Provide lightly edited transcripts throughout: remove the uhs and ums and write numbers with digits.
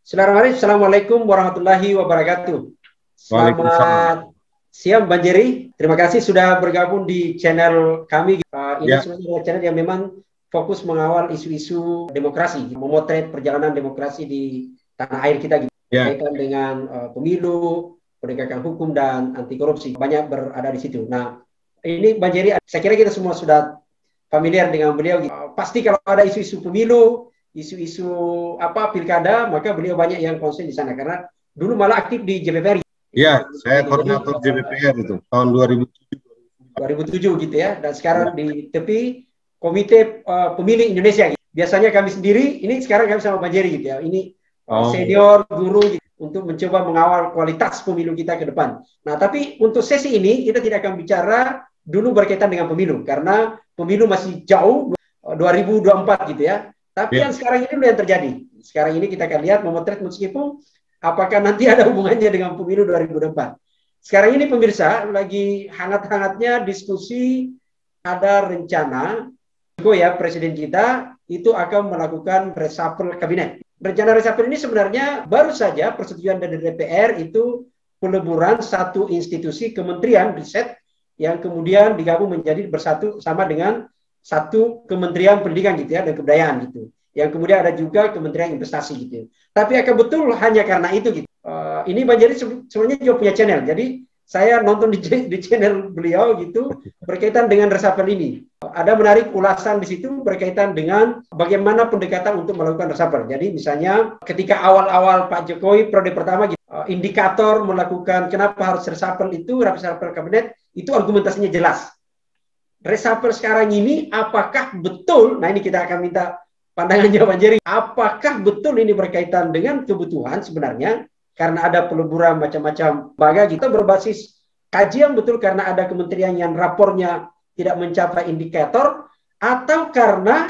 Assalamualaikum warahmatullahi wabarakatuh. Selamat siang Bang Jerry. Terima kasih sudah bergabung di channel kami. Ini sebenarnya channel yang memang fokus mengawal isu-isu demokrasi, memotret perjalanan demokrasi di tanah air kita, berkaitan dengan pemilu, penegakan hukum dan anti korupsi. Banyak berada di situ. Nah, ini Bang Jerry, saya kira kita semua sudah familiar dengan beliau. Pasti kalau ada isu-isu pemilu, isu-isu pilkada, maka beliau banyak yang konsen di sana karena dulu malah aktif di JPPR. Iya, saya koordinator JPPR itu tahun 2007 gitu ya, dan sekarang di tepi Komite Pemilih Indonesia. Gitu. Biasanya kami sendiri, ini sekarang kami sama Pak Jerry gitu ya. Ini senior guru gitu, untuk mencoba mengawal kualitas pemilu kita ke depan. Nah, tapi untuk sesi ini kita tidak akan bicara dulu berkaitan dengan pemilu karena pemilu masih jauh 2024 gitu ya. Tapi yang sekarang ini yang terjadi. Sekarang ini kita akan lihat memotret meskipun apakah nanti ada hubungannya dengan pemilu 2024. Sekarang ini pemirsa lagi hangat-hangatnya diskusi, ada rencana Presiden kita itu akan melakukan reshuffle kabinet. Rencana reshuffle ini sebenarnya baru saja persetujuan dari DPR itu peleburan satu institusi kementerian riset yang kemudian digabung menjadi bersatu sama dengan satu kementerian pendidikan gitu ya dan kebudayaan gitu. Yang kemudian ada juga kementerian investasi gitu. Tapi akan betul hanya karena itu gitu. Ini Bang Jerry sebenarnya juga punya channel. Jadi saya nonton di channel beliau gitu berkaitan dengan reshuffle ini. Ada menarik ulasan di situ berkaitan dengan bagaimana pendekatan untuk melakukan reshuffle. Jadi misalnya ketika awal-awal Pak Jokowi periode pertama gitu, indikator melakukan kenapa harus reshuffle itu reshuffle kabinet itu argumentasinya jelas. Reshuffle sekarang ini apakah betul, nah ini kita akan minta pandangannya Bang Jerry, apakah betul ini berkaitan dengan kebutuhan sebenarnya karena ada peleburan macam-macam lembaga kita berbasis kajian betul karena ada kementerian yang rapornya tidak mencapai indikator atau karena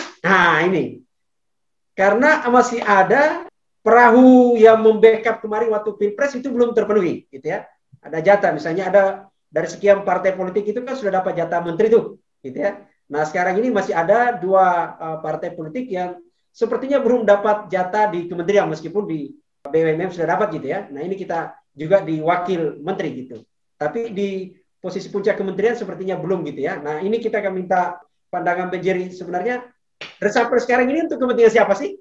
karena masih ada perahu yang membackup kemarin waktu Pilpres itu belum terpenuhi gitu ya. Ada jatah misalnya ada dari sekian partai politik itu kan sudah dapat jatah menteri tuh gitu ya. Nah, sekarang ini masih ada dua partai politik yang sepertinya belum dapat jatah di kementerian meskipun di BUMN sudah dapat gitu ya. Nah, ini kita juga di wakil menteri gitu. Tapi di posisi puncak kementerian sepertinya belum gitu ya. Nah, ini kita akan minta pandangan Bang Jerry sebenarnya reshuffle sekarang ini untuk kepentingan siapa sih?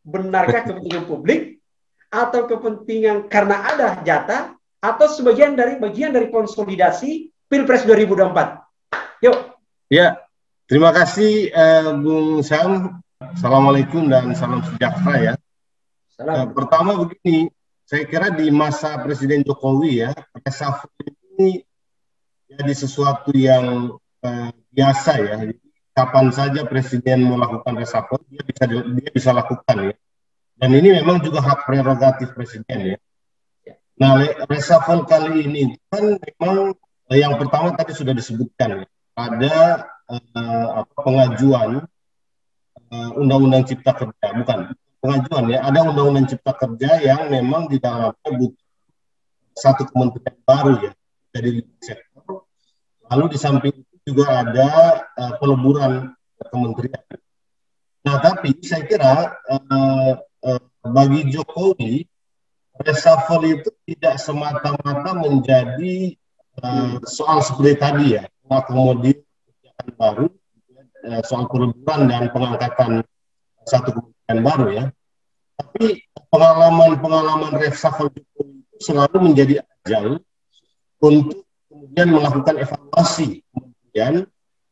Benarkah kepentingan publik atau kepentingan karena ada jatah atau sebagian dari bagian dari konsolidasi Pilpres 2024? Yuk. Ya, terima kasih Bung Sam. Assalamualaikum dan salam sejahtera ya. Pertama begini, saya kira di masa Presiden Jokowi ya, reshuffle ini jadi sesuatu yang biasa ya. Kapan saja Presiden melakukan reshuffle, dia bisa lakukan ya. Dan ini memang juga hak prerogatif Presiden ya. Nah, reshuffle kali ini kan memang yang pertama tadi sudah disebutkan ya. Ada pengajuan Undang-Undang Cipta Kerja, bukan pengajuan ya, ada Undang-Undang Cipta Kerja yang memang di dalamnya butuh satu kementerian baru ya, jadi sektor. Lalu di samping itu juga ada peleburan kementerian. Nah, tapi saya kira bagi Jokowi reshuffle itu tidak semata-mata menjadi soal seperti tadi ya, mengakomodir kebijakan baru, soal peleburan dan pengangkatan satu kementerian baru ya. Tapi pengalaman reshuffle Jokowi itu selalu menjadi ajang untuk kemudian melakukan evaluasi kemudian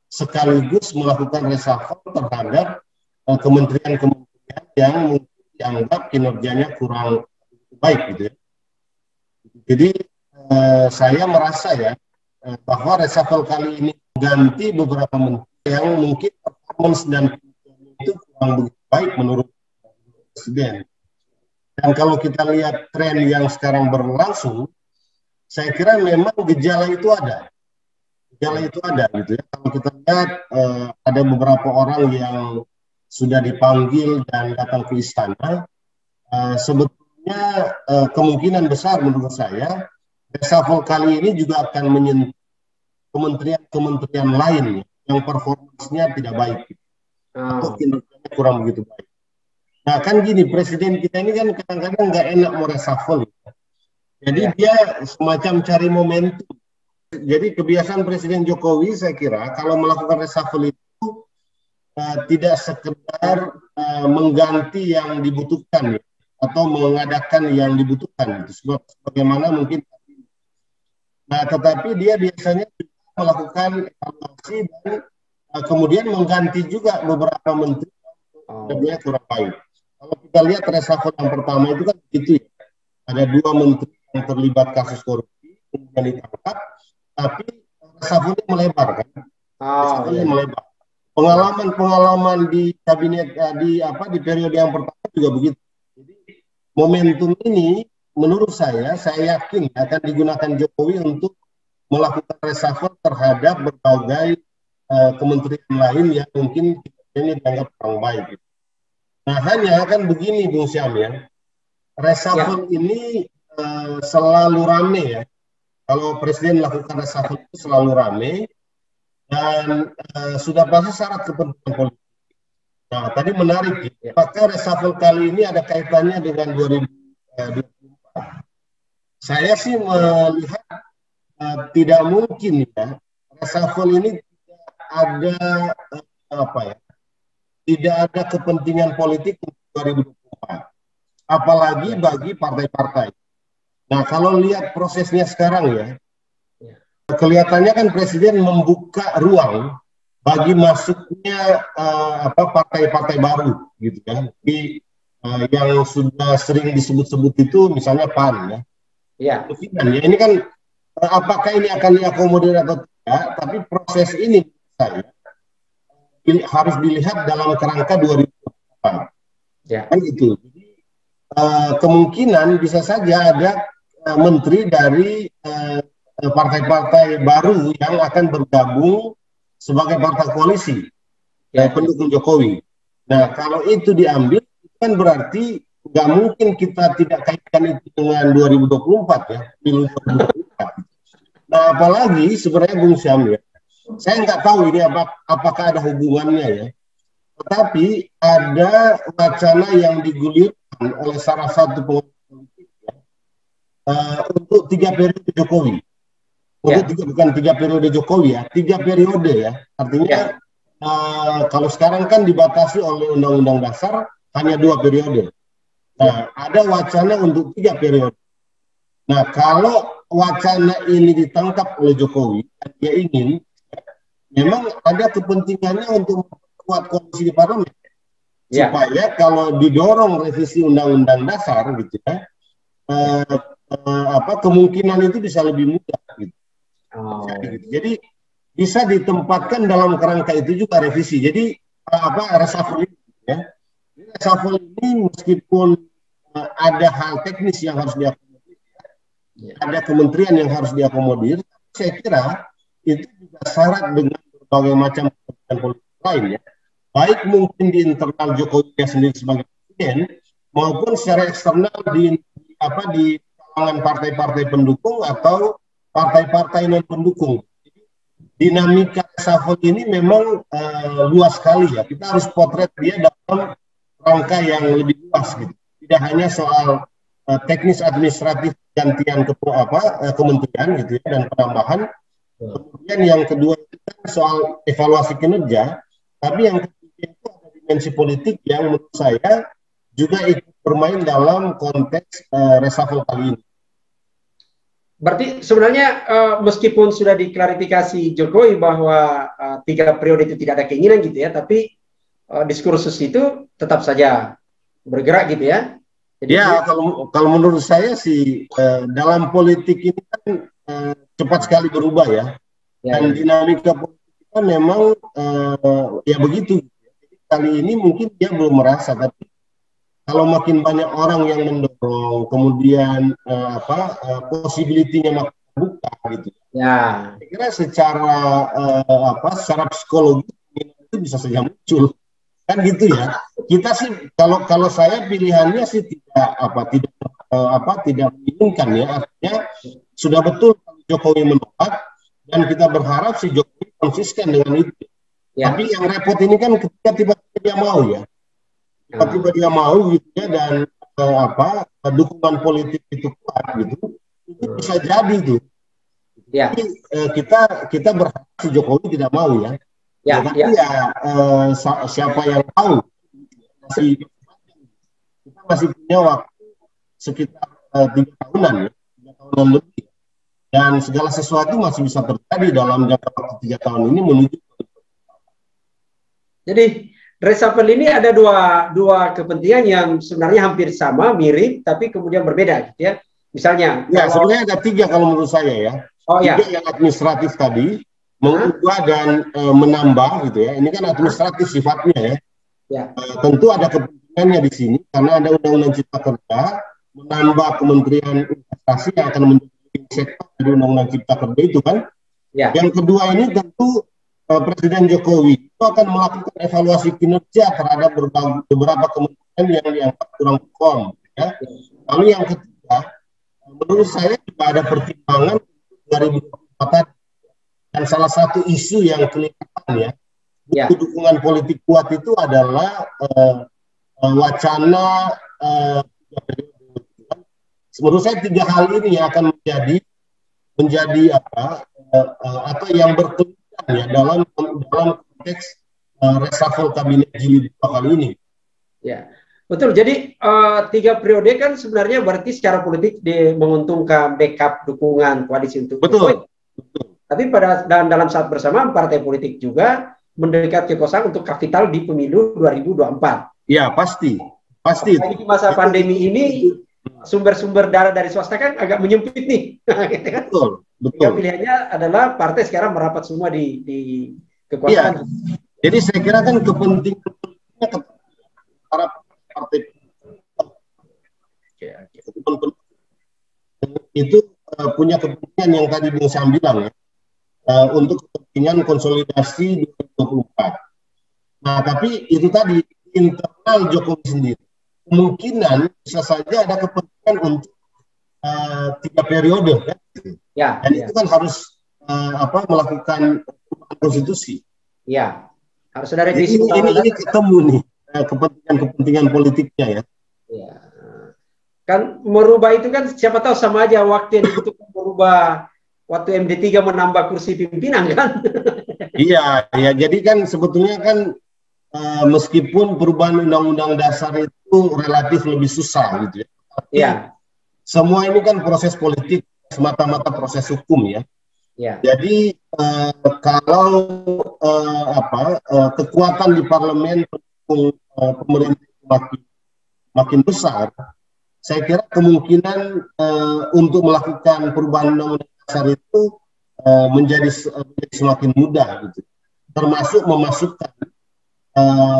sekaligus melakukan reshuffle terhadap kementerian-kementerian yang mungkin dianggap kinerjanya kurang baik gitu ya. Jadi saya merasa ya bahwa reshuffle kali ini ganti beberapa menteri yang mungkin performance dan itu kurang begitu baik menurut Presiden. Dan kalau kita lihat tren yang sekarang berlangsung, saya kira memang gejala itu ada. Gejala itu ada gitu ya. Kalau kita lihat ada beberapa orang yang sudah dipanggil dan datang ke istana, sebetulnya kemungkinan besar menurut saya reshuffle kali ini juga akan menyentuh kementerian-kementerian lain yang performanya tidak baik atau kinerjanya kurang begitu baik. Nah kan gini, presiden kita ini kan kadang-kadang nggak enak mau reshuffle. Jadi dia semacam cari momentum. Jadi kebiasaan Presiden Jokowi saya kira kalau melakukan reshuffle itu tidak sekedar mengganti yang dibutuhkan ya, atau mengadakan yang dibutuhkan gitu. Sebagaimana mungkin. Nah tetapi dia biasanya melakukan evaluasi dan kemudian mengganti juga beberapa menteri yang kurang baik. Kalau kita lihat reshuffle yang pertama itu kan begitu ya. Ada 2 menteri yang terlibat kasus korupsi kemudian ditangkap, tapi reshuffle melebar kan. Reshuffle melebar. Pengalaman di kabinet di periode yang pertama juga begitu. Jadi momentum ini menurut saya yakin akan digunakan Jokowi untuk melakukan reshuffle terhadap berbagai kementerian lain yang mungkin ini dianggap kurang baik. Nah hanya kan begini Bung Syam ya, reshuffle ini selalu rame ya. Kalau presiden melakukan reshuffle itu selalu rame dan sudah pasti syarat kepentingan politik. Nah tadi menarik ya, apakah reshuffle kali ini ada kaitannya dengan 2024? Saya sih melihat tidak mungkin ya, reshuffle ini tidak ada tidak ada kepentingan politik untuk 2024. Apalagi bagi partai-partai. Nah, kalau lihat prosesnya sekarang ya, kelihatannya kan presiden membuka ruang bagi masuknya partai-partai baru, gitu kan. Yang sudah sering disebut-sebut itu, misalnya PAN ya. Ya, ini kan apakah ini akan diakomodir atau tidak? Tapi proses ini saya harus dilihat dalam kerangka 2024. Ya. Kan itu. Jadi kemungkinan bisa saja ada menteri dari partai-partai baru yang akan bergabung sebagai partai koalisi pendukung Jokowi. Nah, kalau itu diambil, kan berarti nggak mungkin kita tidak kaitkan itu dengan 2024 ya, 2024. Nah, apalagi sebenarnya Bung Syam ya, saya nggak tahu ini apakah ada hubungannya ya, tetapi ada wacana yang digulirkan oleh salah satu politik ya, untuk 3 periode Jokowi. Bukan 3 periode Jokowi ya, 3 periode ya. Artinya kalau sekarang kan dibatasi oleh Undang-Undang Dasar hanya 2 periode. Nah, ada wacana untuk 3 periode. Nah, kalau wacana ini ditangkap oleh Jokowi, dia ingin, memang ada kepentingannya untuk memperkuat koalisi di parlemen. Supaya kalau didorong revisi Undang-Undang Dasar, gitu ya, kemungkinan itu bisa lebih mudah. Gitu. Jadi bisa ditempatkan dalam kerangka itu juga revisi. Jadi reshuffle ini, ya. Reshuffle ini meskipun ada hal teknis yang harus diakomodir, ada kementerian yang harus diakomodir, saya kira itu juga syarat dengan berbagai macam kepentingan politik lain ya. Baik mungkin di internal Jokowi sendiri sebagai presiden maupun secara eksternal di kalangan partai-partai pendukung atau partai-partai non pendukung. Dinamika reshuffle ini memang luas sekali ya. Kita harus potret dia dalam rangka yang lebih luas gitu. Tidak hanya soal teknis administratif gantian kementerian gitu ya dan penambahan. Kemudian yang kedua itu kan soal evaluasi kinerja, tapi yang ketiga itu ada dimensi politik yang menurut saya juga ikut bermain dalam konteks reshuffle kali ini. Berarti sebenarnya meskipun sudah diklarifikasi Jokowi bahwa 3 periode itu tidak ada keinginan gitu ya, tapi diskursus itu tetap saja bergerak gitu ya. Jadi ya kalau menurut saya sih dalam politik ini kan cepat sekali berubah ya. Dan dinamika politik kita memang ya begitu. Jadi kali ini mungkin dia belum merasa, tapi kalau makin banyak orang yang mendorong, kemudian possibility-nya makin terbuka gitu. Ya. Saya kira secara psikologi itu bisa saja muncul. Kan gitu ya. Kita sih kalau saya pilihannya sih tidak menginginkan ya. Artinya sudah betul Jokowi menolak dan kita berharap si Jokowi konsisten dengan itu. Ya. Tapi yang repot ini kan ketika tiba-tiba dia mau ya. tiba-tiba dia mau gitu ya, dan dukungan politik itu kuat gitu, itu bisa jadi tuh. Ya. Jadi kita berharap si Jokowi tidak mau ya. Tapi siapa yang tahu, kita masih punya waktu sekitar 3 tahunan ya, 3 tahunan lebih, dan segala sesuatu masih bisa terjadi dalam jangka waktu 3 tahun ini menuju. Jadi reshuffle ini ada dua kepentingan yang sebenarnya hampir sama, mirip, tapi kemudian berbeda, gitu ya. Misalnya, sebenarnya ada 3 kalau menurut saya ya. 3 yang administratif tadi, mengubah dan menambah gitu ya. Ini kan administratif sifatnya ya. Tentu ada kepentingannya di sini karena ada Undang-Undang Cipta Kerja, menambah Kementerian Investasi yang akan menjadi sektor dari Undang-Undang Cipta Kerja itu kan. Yang kedua ini tentu Presiden Jokowi itu akan melakukan evaluasi kinerja terhadap beberapa kementerian yang dianggap kurang perform ya. Lalu yang ketiga, menurut saya juga ada pertimbangan 2024 dan salah satu isu yang kelihatan ya, dukungan politik kuat itu adalah wacana menurut saya 3 hal ini yang akan menjadi apa yang berkaitan ya dalam konteks reshuffle kabinet jilid 2 kali ini. Ya, betul. Jadi 3 periode kan sebenarnya berarti secara politik menguntungkan backup dukungan koalisi untuk betul. Tapi dalam saat bersamaan partai politik juga mendekat kekuasaan untuk kapital di pemilu 2024. Ya, pasti. Di masa pandemi ini sumber-sumber dana dari swasta kan agak menyempit nih. Gitu kan? Betul. Pilihannya adalah partai sekarang merapat semua di kekuasaan. Ya. Jadi saya kira kan kepentingannya para partai itu punya kepentingan yang tadi Bung Sam bilang ya, untuk kepentingan konsolidasi 2024. Nah, tapi itu tadi internal Jokowi sendiri kemungkinan bisa saja ada kepentingan untuk 3 periode kan? Dan itu kan harus melakukan konstitusi. Ya, harus ada revisi. Ini ketemu nih kepentingan politiknya ya. Kan merubah itu kan siapa tahu sama aja waktu yang dibutuhkan merubah waktu MD3 menambah kursi pimpinan kan. Iya, jadi kan sebetulnya kan meskipun perubahan undang-undang dasar itu relatif lebih susah gitu ya. Iya. Semua ini kan proses politik, semata-mata proses hukum ya. Jadi kalau kekuatan di parlemen pemerintah makin besar, saya kira kemungkinan untuk melakukan perubahan undang-undang dasar itu menjadi semakin mudah gitu. Termasuk memasukkan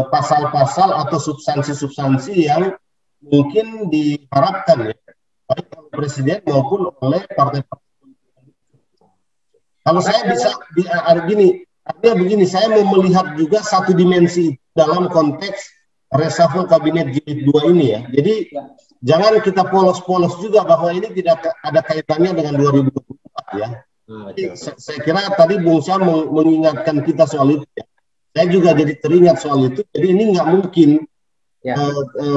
pasal-pasal atau substansi-substansi yang mungkin diharapkan ya, baik oleh presiden maupun oleh partai-partai. Kalau saya bisa artinya begini, saya mau melihat juga satu dimensi dalam konteks reshuffle kabinet jilid 2 ini ya. Jadi jangan kita polos-polos juga bahwa ini tidak ada kaitannya dengan 2024 ya. Jadi, saya kira tadi Bung Syam mengingatkan kita soal itu ya. Saya juga jadi teringat soal itu. Jadi ini nggak mungkin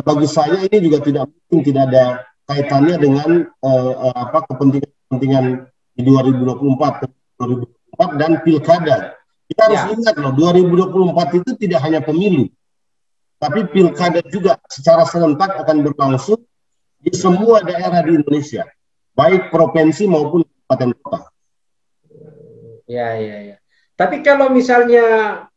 bagi saya ini juga tidak mungkin tidak ada kaitannya dengan kepentingan di 2024 dan pilkada. Kita harus ingat loh, 2024 itu tidak hanya pemilu, tapi pilkada juga secara serentak akan berlangsung di semua daerah di Indonesia, baik provinsi maupun kabupaten kota. Ya. Tapi kalau misalnya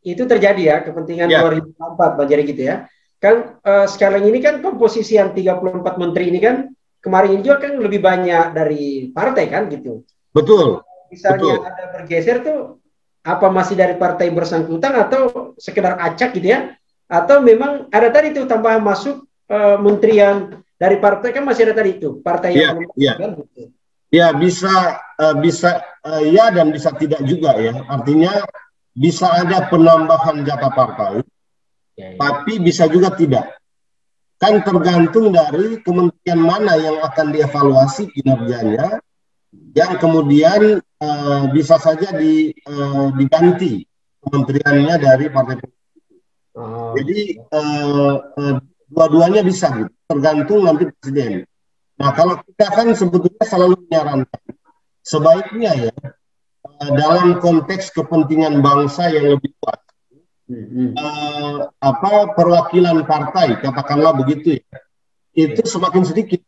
itu terjadi ya, kepentingan 2024 Bang Jerry gitu ya, kan sekarang ini kan komposisi yang 34 menteri ini kan kemarin ini juga kan lebih banyak dari partai kan gitu. Betul. Misalnya ada bergeser tuh, apa masih dari partai bersangkutan atau sekedar acak gitu ya, atau memang ada tadi tuh tambahan masuk menteri yang dari partai kan masih ada tadi itu partai yang kan gitu. Ya bisa ya dan bisa tidak juga ya. Artinya bisa ada penambahan jatah partai, tapi bisa juga tidak. Kan tergantung dari kementerian mana yang akan dievaluasi kinerjanya, yang kemudian bisa saja diganti kementeriannya dari partai politik. Jadi dua-duanya bisa gitu, tergantung nanti presiden. Nah, kalau kita kan sebetulnya selalu menyarankan sebaiknya ya dalam konteks kepentingan bangsa yang lebih kuat, perwakilan partai, katakanlah begitu ya, itu semakin sedikit.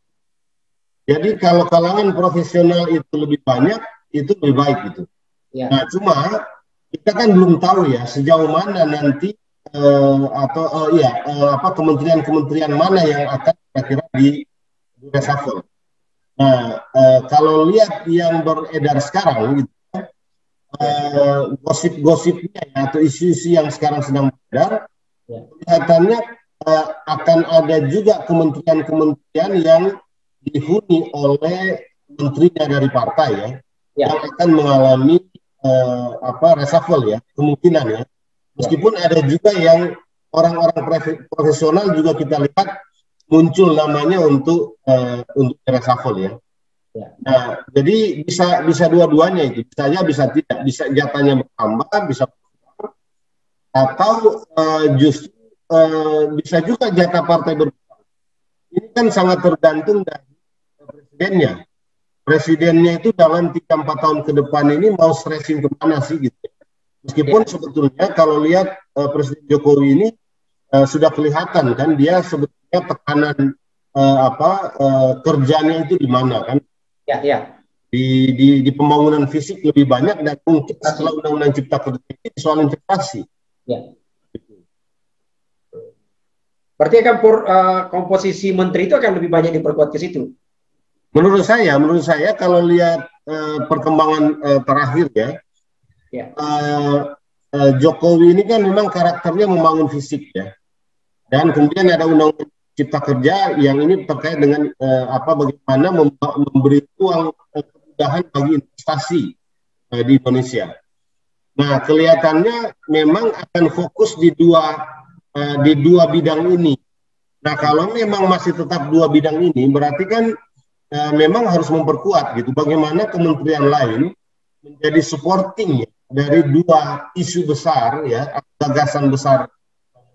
Jadi kalau kalangan profesional itu lebih banyak, itu lebih baik gitu. Ya. Nah, cuma kita kan belum tahu ya sejauh mana nanti kementerian-kementerian mana yang akan kira-kira di reshuffle. Nah, kalau lihat yang beredar sekarang gitu, gosip-gosipnya ya, atau isu-isu yang sekarang sedang beredar, kelihatannya akan ada juga kementerian-kementerian yang dihuni oleh menterinya dari partai ya, yang akan mengalami reshuffle ya, kemungkinan ya. Meskipun ada juga yang orang-orang profesional juga kita lihat muncul namanya untuk reshuffle ya. Nah, jadi bisa dua-duanya itu, bisa tidak, bisa jatahnya bertambah, bisa atau justru bisa juga jatah partai berkurang. Ini kan sangat tergantung dari presidennya. Presidennya itu dalam 3-4 tahun ke depan ini mau stressing kemana sih gitu. Meskipun sebetulnya kalau lihat Presiden Jokowi ini sudah kelihatan kan dia sebetulnya tekanan kerjanya itu di mana kan? Di pembangunan fisik lebih banyak dan mungkin setelah Undang-Undang Cipta Kerja ini soal investasi. Berarti akan komposisi menteri itu akan lebih banyak diperkuat ke situ. Menurut saya kalau lihat perkembangan terakhir ya, Jokowi ini kan memang karakternya membangun fisik ya, dan kemudian ada Undang-Undang Cipta Kerja yang ini terkait dengan bagaimana memberi ruang kemudahan bagi investasi di Indonesia. Nah, kelihatannya memang akan fokus di dua bidang ini. Nah, kalau memang masih tetap dua bidang ini, berarti kan memang harus memperkuat gitu. Bagaimana kementerian lain menjadi supporting ya, dari dua isu besar ya, gagasan besar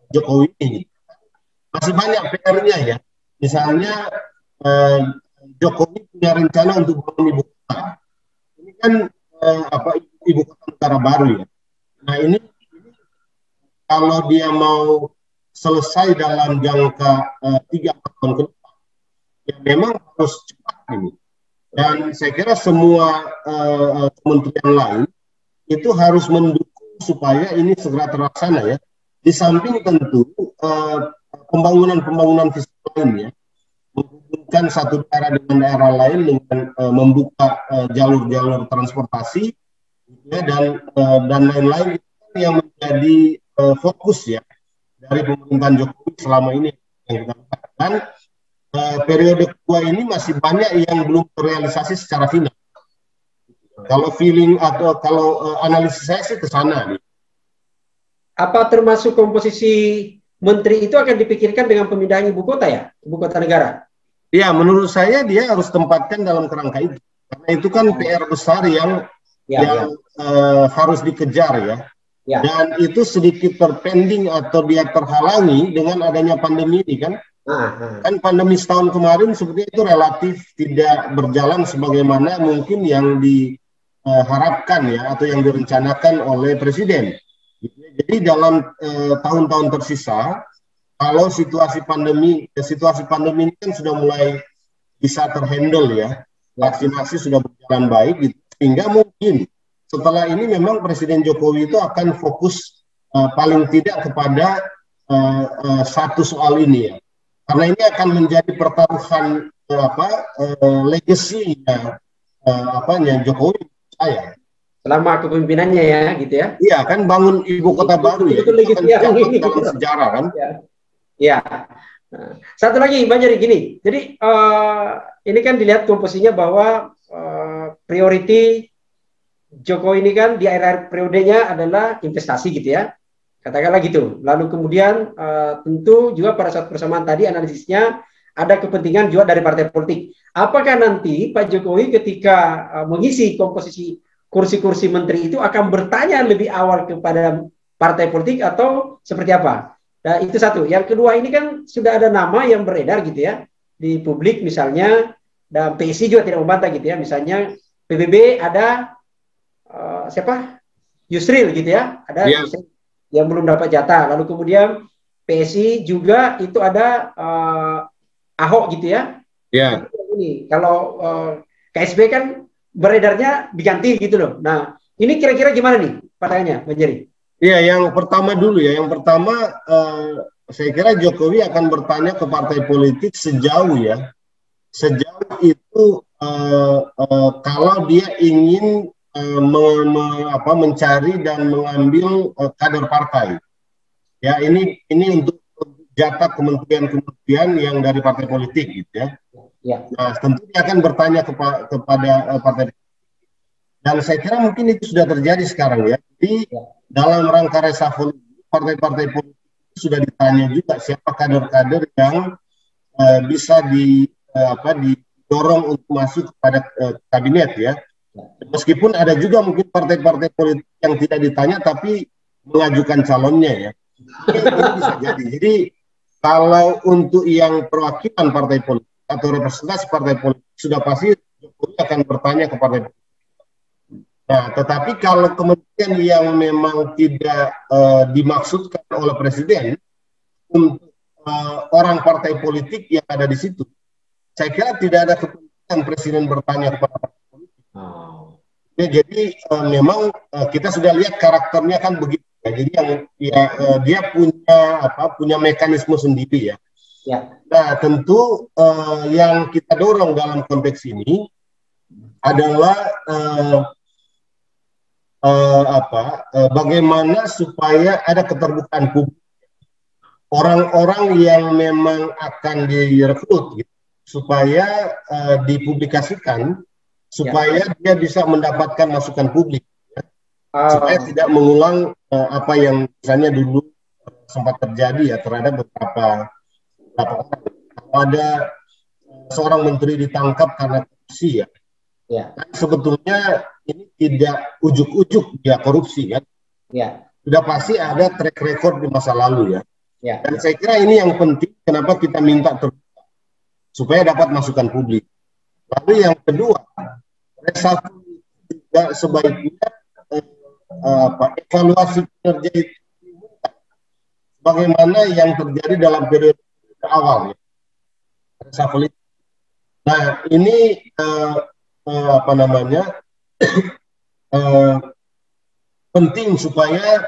Jokowi ini. Masih banyak PR-nya ya. Misalnya Jokowi punya rencana untuk bangun ibu kota. Ini kan ibu kota negara baru ya. Nah, ini kalau dia mau selesai dalam jangka 3 tahun ke depan, ya memang harus cepat ini. Dan saya kira semua kementerian lain itu harus mendukung supaya ini segera terlaksana ya. Di samping tentu pembangunan fisik lainnya, menghubungkan satu daerah dengan daerah lain dengan membuka jalur-jalur transportasi ya, dan lain-lain yang menjadi fokus ya dari pemerintahan Jokowi selama ini yang kita lakukan. Periode kedua ini masih banyak yang belum terrealisasi secara final. Kalau feeling atau kalau analisis saya sih ke sana nih. Apa termasuk komposisi menteri itu akan dipikirkan dengan pemindahan ibu kota ya, ibu kota negara? Ya, menurut saya dia harus tempatkan dalam kerangka itu. Karena itu kan PR besar yang harus dikejar ya. Dan itu sedikit terpending atau dia terhalangi dengan adanya pandemi ini kan. Kan pandemi setahun kemarin sepertinya itu relatif tidak berjalan sebagaimana mungkin yang diharapkan ya atau yang direncanakan oleh Presiden. Jadi dalam tahun-tahun tersisa, kalau situasi pandemi ini kan sudah mulai bisa terhandle ya, vaksinasi sudah berjalan baik, gitu. Sehingga mungkin setelah ini memang Presiden Jokowi itu akan fokus paling tidak kepada satu soal ini ya. Karena ini akan menjadi pertaruhan legacy Jokowi saya. Selama kepemimpinannya ya, gitu ya? Iya kan bangun ibu kota baru ya. Itu kan dalam sejarah kan? Ya. Nah, satu lagi Bang Jerry gini. Jadi ini kan dilihat komposisinya bahwa priority Jokowi ini kan di akhir periodenya adalah investasi gitu ya. Katakanlah gitu. Lalu kemudian tentu juga pada saat persamaan tadi analisisnya ada kepentingan juga dari partai politik. Apakah nanti Pak Jokowi ketika mengisi komposisi kursi-kursi menteri itu akan bertanya lebih awal kepada partai politik atau seperti apa? Nah, itu satu. Yang kedua, ini kan sudah ada nama yang beredar gitu ya di publik misalnya, dan PSI juga tidak membantah gitu ya. Misalnya PBB ada siapa? Yusril gitu ya, ada Yusril yang belum dapat jatah. Lalu kemudian PSI juga itu ada Ahok gitu ya. Ya. Ini kalau KSB kan beredarnya diganti gitu loh. Nah, ini kira-kira gimana nih pandangannya, Bang Jerry? Iya, yang pertama dulu ya. Yang pertama, saya kira Jokowi akan bertanya ke partai politik sejauh sejauh itu kalau dia ingin mencari dan mengambil kader partai. Ya, ini untuk jatah kementerian-kementerian yang dari partai politik gitu ya. Nah, tentu dia akan bertanya kepada partai. Dan saya kira mungkin itu sudah terjadi sekarang ya. Jadi dalam rangka reshuffle partai-partai politik sudah ditanya juga siapa kader-kader yang bisa didorong untuk masuk kepada kabinet ya. Meskipun ada juga mungkin partai-partai politik yang tidak ditanya tapi mengajukan calonnya ya. Ini bisa jadi. Jadi kalau untuk yang perwakilan partai politik atau representasi partai politik sudah pasti Jokowi akan bertanya ke partai politik. Nah, tetapi kalau kementerian yang memang tidak dimaksudkan oleh presiden untuk orang partai politik yang ada di situ, saya kira tidak ada kepentingan presiden bertanya kepada partai politik. Ya, jadi memang kita sudah lihat karakternya kan begitu. Ya. Jadi dia punya mekanisme sendiri ya. Nah, tentu yang kita dorong dalam konteks ini adalah bagaimana supaya ada keterbukaan publik, orang-orang yang memang akan direkrut gitu, supaya dipublikasikan, supaya dia bisa mendapatkan masukan publik, supaya tidak mengulang apa yang misalnya dulu sempat terjadi ya terhadap beberapa orang. Kalau ada seorang menteri ditangkap karena korupsi ya. Kan sebetulnya ini tidak ujuk-ujuk dia korupsi kan. Sudah pasti ada track record di masa lalu ya. Dan saya kira ini yang penting kenapa kita minta terbuka supaya dapat masukan publik. Lalu yang kedua, reshuffle juga sebaiknya evaluasi kinerja itu bagaimana yang terjadi dalam periode awal ya. Reshuffle itu. Nah, ini penting supaya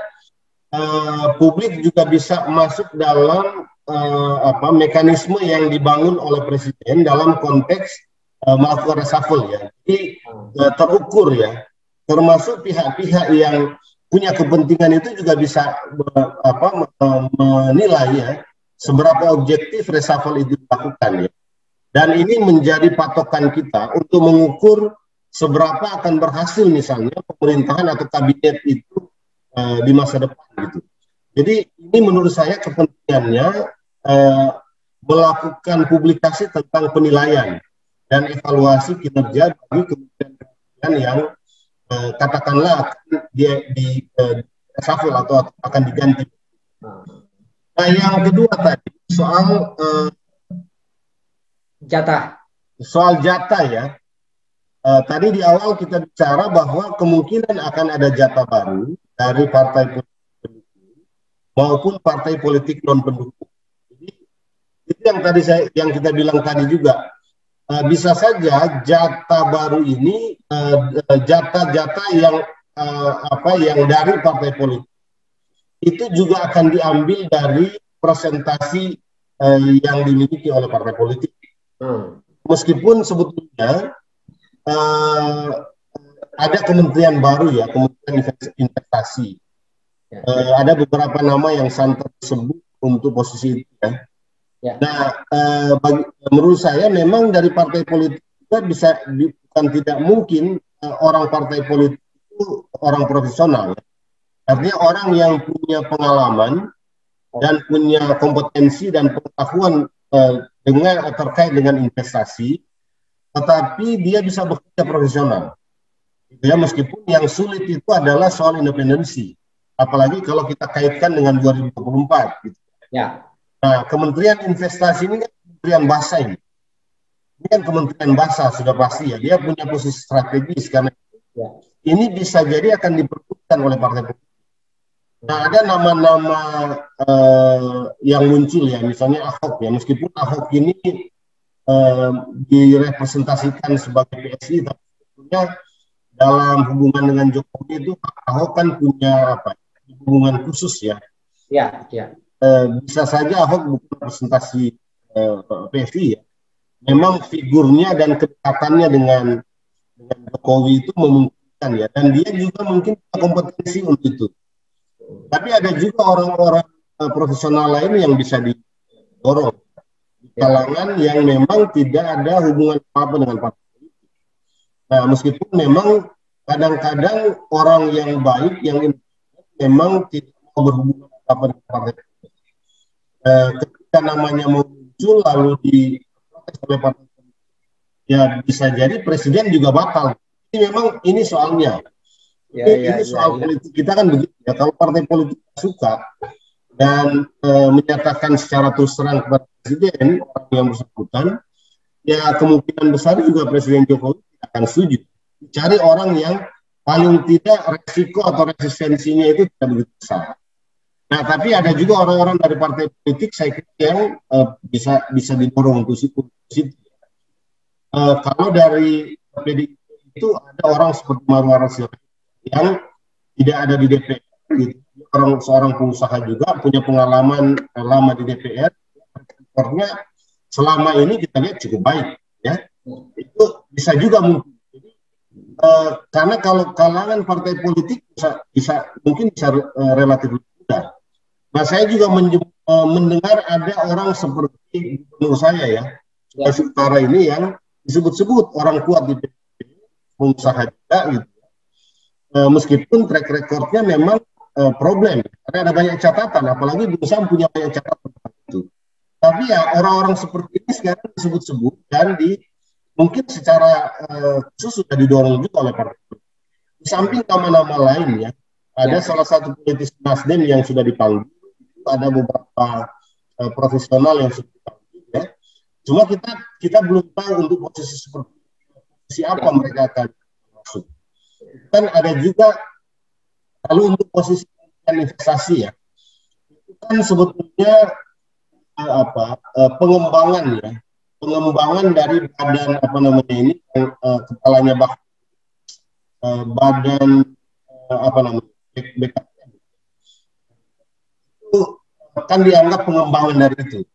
publik juga bisa masuk dalam mekanisme yang dibangun oleh presiden dalam konteks melakukan reshuffle ya. Jadi terukur ya, termasuk pihak-pihak yang punya kepentingan itu juga bisa menilai ya seberapa objektif reshuffle itu dilakukan ya. Dan ini menjadi patokan kita untuk mengukur seberapa akan berhasil misalnya pemerintahan atau kabinet itu di masa depan gitu. Jadi ini menurut saya kepentingannya melakukan publikasi tentang penilaian dan evaluasi kinerja bagi kementerian yang katakanlah dia di reshuffle atau akan diganti. Nah, yang kedua tadi soal jatah ya. Tadi di awal kita bicara bahwa kemungkinan akan ada jatah baru dari partai politik pendukung maupun partai politik non pendukung. Jadi itu yang kita bilang tadi juga. Bisa saja jatah baru ini jatah-jatah yang yang dari partai politik itu juga akan diambil dari presentasi yang dimiliki oleh partai politik. Meskipun sebetulnya ada kementerian baru ya, kementerian investasi. Ada beberapa nama yang santer disebut untuk posisi itu ya. Nah, menurut saya memang dari partai politik juga bukan tidak mungkin orang partai politik itu orang profesional. Artinya orang yang punya pengalaman dan punya kompetensi dan pengetahuan terkait dengan investasi, tetapi dia bisa bekerja profesional. Ya, meskipun yang sulit itu adalah soal independensi, apalagi kalau kita kaitkan dengan 2024. Gitu. Ya. Nah, Kementerian Investasi ini kan Kementerian Bahasa ini. Ini kan Kementerian Bahasa sudah pasti ya. Dia punya posisi strategis karena ini bisa jadi akan diperlukan oleh partai politik. Nah, ada nama-nama yang muncul ya, misalnya Ahok ya. Meskipun Ahok ini direpresentasikan sebagai PSI, tapi sebetulnya dalam hubungan dengan Jokowi itu Ahok kan punya hubungan khusus ya. Ya, ya. Bisa saja Ahok bukan representasi PSI ya. Memang figurnya dan kedekatannya dengan Jokowi itu memungkinkan ya, dan dia juga mungkin punya kompetensi untuk itu. Tapi ada juga orang-orang profesional lain yang bisa didorong di kalangan yang memang tidak ada hubungan apa dengan partai politik. Nah, meskipun memang kadang-kadang orang yang baik yang memang tidak mau berhubungan apa dengan partai politik. Ketika namanya muncul lalu diprotes oleh partai politik, ya bisa jadi presiden juga batal. Ini memang ini soalnya. Ini soal politik kita kan begitu ya. Kalau partai politik suka dan menyatakan secara terus terang kepada presiden orang yang bersangkutan, ya kemungkinan besar juga Presiden Jokowi akan setuju. Cari orang yang paling tidak resiko atau resistensinya itu tidak begitu besar. Nah, tapi ada juga orang-orang dari partai politik saya kira yang bisa didorong untuk situ. Kalau dari PDIP itu ada orang seperti Marwar Sirait yang tidak ada di DPR, gitu. Seorang pengusaha juga punya pengalaman lama di DPR, rekornya selama ini kita lihat cukup baik, ya. Itu bisa juga mungkin. Jadi, karena kalau kalangan partai politik mungkin bisa relatif mudah. Nah, saya juga mendengar ada orang seperti menurut saya ya, Sulawesi Utara ini yang disebut-sebut orang kuat di DPR, pengusaha juga gitu. Meskipun track recordnya memang problem, karena ada banyak catatan, apalagi Bung Sam punya banyak catatan itu. Tapi ya orang-orang seperti ini sekarang disebut-sebut dan mungkin secara khusus sudah didorong juga oleh partai. Di samping nama-nama lain ya, ada salah satu politisi Nasdem yang sudah dipanggil, ada beberapa profesional yang sudah dipanggil ya. Cuma kita belum tahu untuk posisi seperti siapa mereka akan masuk. Kan ada juga kalau untuk posisi investasi ya, itu kan sebetulnya pengembangan dari badan ini kepalanya badan BKP itu kan dianggap pengembangan dari itu.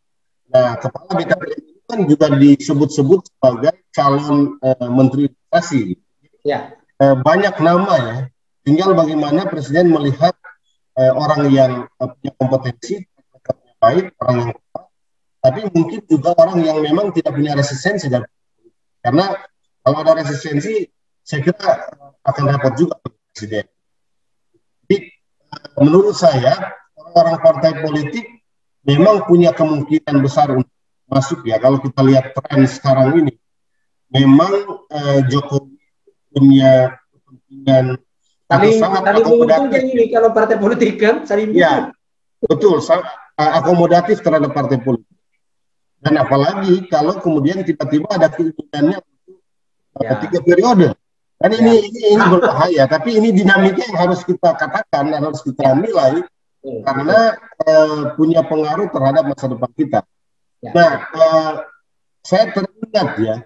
Nah, kepala BKP itu kan juga disebut-sebut sebagai calon menteri investasi. Ya. Banyak nama ya, tinggal bagaimana presiden melihat orang yang punya kompetensi, baik, orang yang kuat, tapi mungkin juga orang yang memang tidak punya resistensi. Karena kalau ada resistensi, saya kira akan repot juga presiden. Jadi menurut saya, orang-orang partai politik memang punya kemungkinan besar untuk masuk ya. Kalau kita lihat tren sekarang ini, memang Jokowi punya kepentingan sangat akomodatif ini kalau partai politik kan saling ya, betul, akomodatif terhadap partai politik. Dan apalagi kalau kemudian tiba-tiba ada keinginannya untuk 3 periode. Dan ini berbahaya, tapi ini dinamika yang harus kita katakan, harus kita nilai karena punya pengaruh terhadap masa depan kita. Nah, saya teringat ya.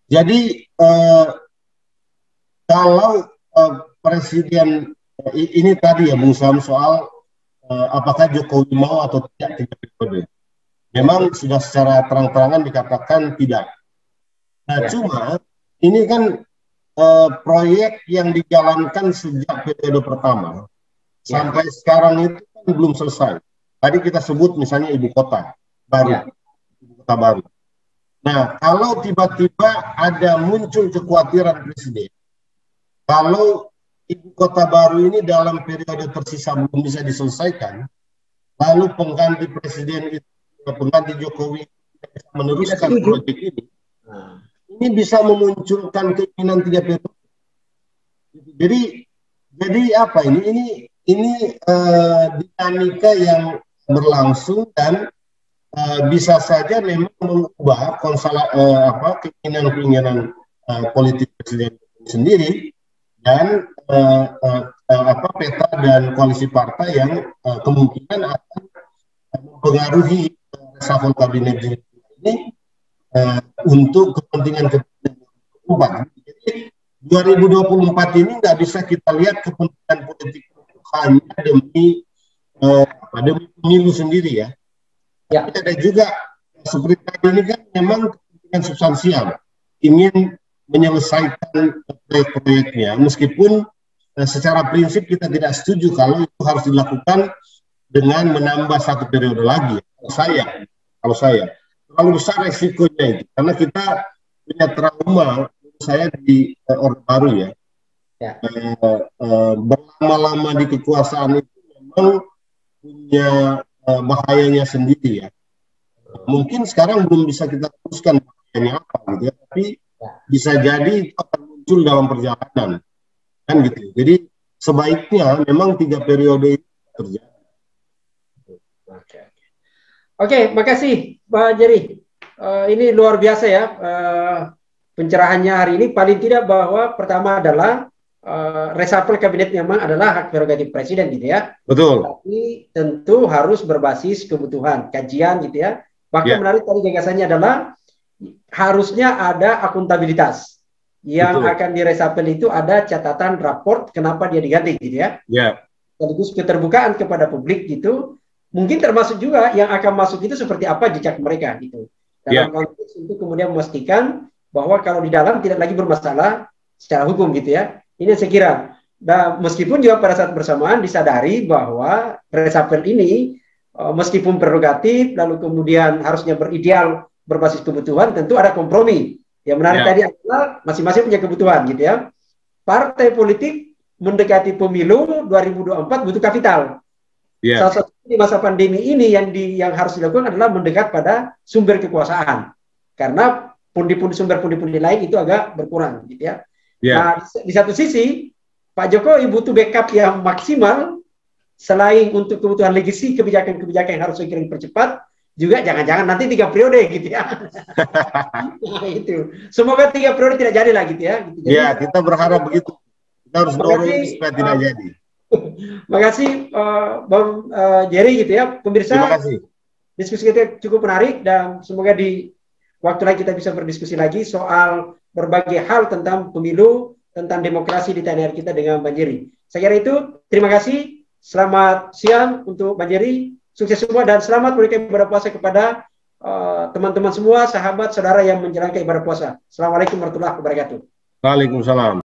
Jadi kalau presiden ini tadi ya Bung Sam soal apakah Jokowi mau atau tidak 3 periode. Memang sudah secara terang-terangan dikatakan tidak. Nah, cuma ini kan proyek yang dijalankan sejak periode pertama sampai sekarang itu kan belum selesai. Tadi kita sebut misalnya ibu kota baru, ibu kota baru. Nah, kalau tiba-tiba ada muncul kekhawatiran presiden, kalau ibu kota baru ini dalam periode tersisa belum bisa diselesaikan, lalu pengganti presiden itu, pengganti Jokowi meneruskan proyek ini bisa memunculkan keinginan 3 periode. Jadi apa ini dinamika yang berlangsung dan bisa saja memang mengubah keinginan-keinginan politik presiden sendiri dan peta dan koalisi partai yang kemungkinan akan mempengaruhi reshuffle kabinet ini untuk kepentingan 2024. Jadi 2024 ini nggak bisa kita lihat kepentingan politik hanya demi pemilu sendiri ya. Ya. Ada juga seperti tadi ini kan memang kepentingan substansial, ingin menyelesaikan proyek-proyeknya, meskipun secara prinsip kita tidak setuju kalau itu harus dilakukan dengan menambah satu periode lagi. Kalau saya terlalu besar resikonya itu, karena kita punya trauma, saya di Orde Baru ya. Berlama-lama di kekuasaan itu memang punya bahayanya sendiri ya. Mungkin sekarang belum bisa kita teruskan bahayanya apa gitu ya, tapi bisa jadi itu akan muncul dalam perjalanan kan gitu. Jadi sebaiknya memang 3 periode itu terjadi. Oke, makasih Pak Jerry. Ini luar biasa ya pencerahannya hari ini. Paling tidak bahwa pertama adalah reshuffle kabinet memang adalah hak prerogatif presiden gitu ya. Betul. Tapi tentu harus berbasis kebutuhan, kajian gitu ya. Bahkan menarik tadi gagasannya adalah harusnya ada akuntabilitas. Yang akan direshuffle itu ada catatan raport kenapa dia diganti gitu ya. Sekaligus keterbukaan kepada publik gitu. Mungkin termasuk juga yang akan masuk itu seperti apa jejak mereka gitu. Dalam konteks untuk kemudian memastikan bahwa kalau di dalam tidak lagi bermasalah secara hukum gitu ya. Ini saya kira. Dan meskipun juga pada saat bersamaan disadari bahwa reshuffle ini meskipun prerogatif lalu kemudian harusnya berideal berbasis kebutuhan, tentu ada kompromi. Yang menarik tadi adalah masing-masing punya kebutuhan gitu ya. Partai politik mendekati pemilu 2024 butuh kapital. Salah satu di masa pandemi ini yang harus dilakukan adalah mendekat pada sumber kekuasaan. Karena sumber pundi-pundi lain itu agak berkurang gitu ya. Nah, di satu sisi Pak Jokowi butuh backup yang maksimal selain untuk kebutuhan legasi kebijakan-kebijakan yang harus segera dipercepat, juga jangan-jangan nanti 3 periode gitu ya. Nah, itu. Semoga 3 periode tidak jadi lah gitu ya. Gitu. Jadi, kita berharap begitu. Kita harus dorong supaya tidak jadi. Makasih Bang Jerry gitu ya. Pemirsa, terima kasih. Diskusi kita cukup menarik dan semoga di waktu lain kita bisa berdiskusi lagi soal berbagai hal tentang pemilu, tentang demokrasi di tanah air kita dengan Bang Jerry. Saya kira itu, terima kasih. Selamat siang untuk Bang Jerry. Sukses semua dan selamat menunaikan ibadah puasa kepada teman-teman semua, sahabat, saudara yang menjalankan ibadah puasa. Assalamualaikum warahmatullahi wabarakatuh. Waalaikumsalam.